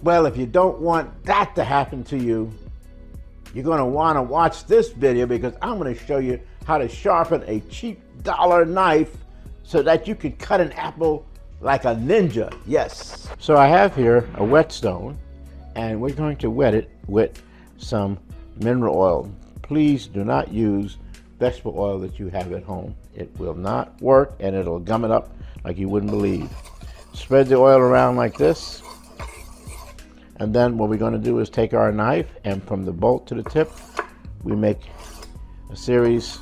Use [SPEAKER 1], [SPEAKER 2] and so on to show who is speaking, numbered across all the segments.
[SPEAKER 1] Well, if you don't want that to happen to you, you're going to want to watch this video, because I'm going to show you how to sharpen a cheap dollar knife so that you can cut an apple like a ninja. Yes. So I have here a whetstone, and we're going to wet it with some mineral oil. Please do not use vegetable oil that you have at home. It will not work, and it'll gum it up like you wouldn't believe. Spread the oil around like this, and then what we're going to do is take our knife, and from the bolt to the tip, we make a series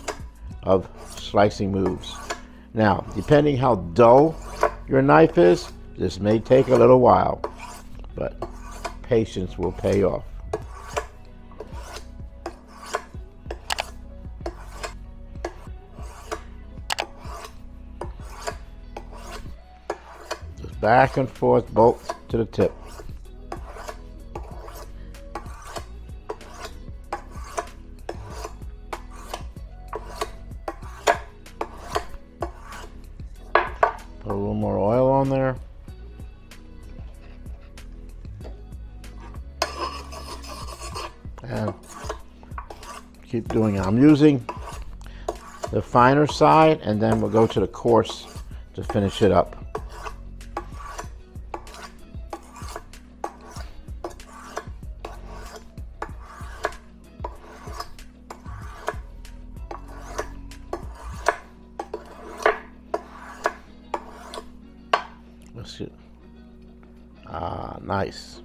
[SPEAKER 1] of slicing moves. Now, depending how dull your knife is, this may take a little while, but patience will pay off. Just back and forth, bolt to the tip. Put a little more oil on there. And keep doing it. I'm using the finer side, and then we'll go to the coarse to finish it up. Let's see. Nice.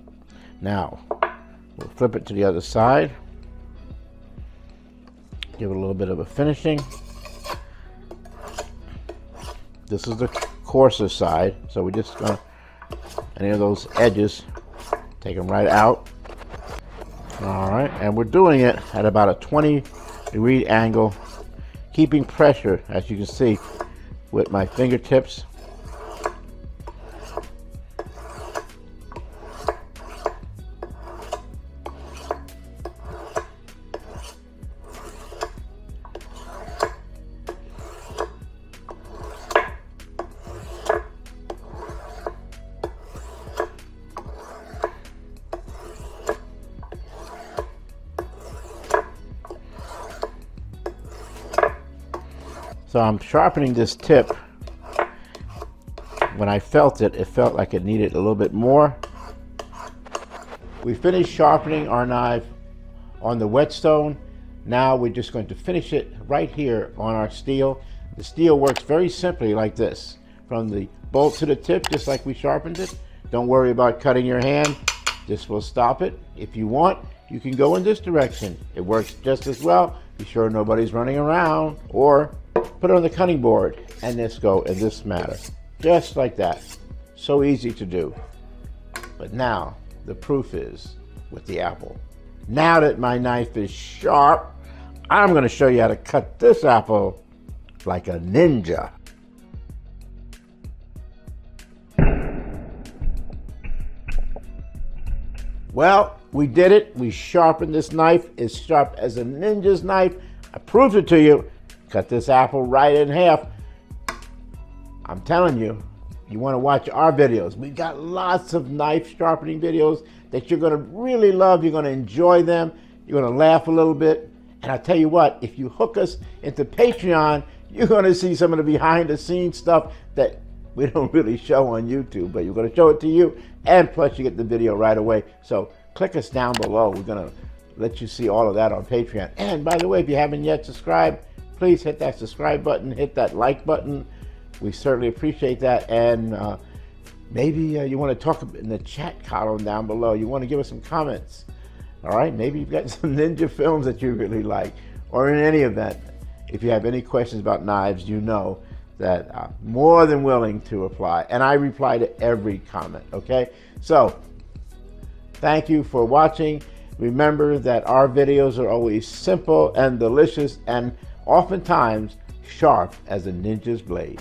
[SPEAKER 1] Now we'll flip it to the other side. Give it a little bit of a finishing. This is the coarser side, so we're just gonna, any of those edges, take them right out. All right, and we're doing it at about a 20-degree angle, keeping pressure, as you can see, with my fingertips. So I'm sharpening this tip. When I felt it, it felt like it needed a little bit more. We finished sharpening our knife on the whetstone. Now we're just going to finish it right here on our steel. The steel works very simply like this. From the bolt to the tip, just like we sharpened it. Don't worry about cutting your hand. This will stop it. If you want, you can go in this direction. It works just as well. Be sure nobody's running around, or put it on the cutting board and this go in this manner, just like that. So easy to do. But now the proof is with the apple. Now that my knife is sharp, I'm going to show you how to cut this apple like a ninja. Well, we did it. We sharpened this knife. It's sharp as a ninja's knife. I proved it to you. Cut this apple right in half. I'm telling you, you want to watch our videos. We've got lots of knife sharpening videos that you're going to really love. You're going to enjoy them. You're going to laugh a little bit. And I tell you what, if you hook us into Patreon, you're going to see some of the behind the scenes stuff that we don't really show on YouTube, but you're going to show it to you. And plus you get the video right away. So click us down below. We're going to let you see all of that on Patreon. And by the way, if you haven't yet subscribed, please hit that subscribe button, hit that like button. We certainly appreciate that. And maybe you want to talk in the chat column down below. You want to give us some comments. All right, maybe you've got some ninja films that you really like. Or in any event, if you have any questions about knives, you know that I'm more than willing to reply. And I reply to every comment, okay? So, thank you for watching. Remember that our videos are always simple and delicious, and oftentimes sharp as a ninja's blade.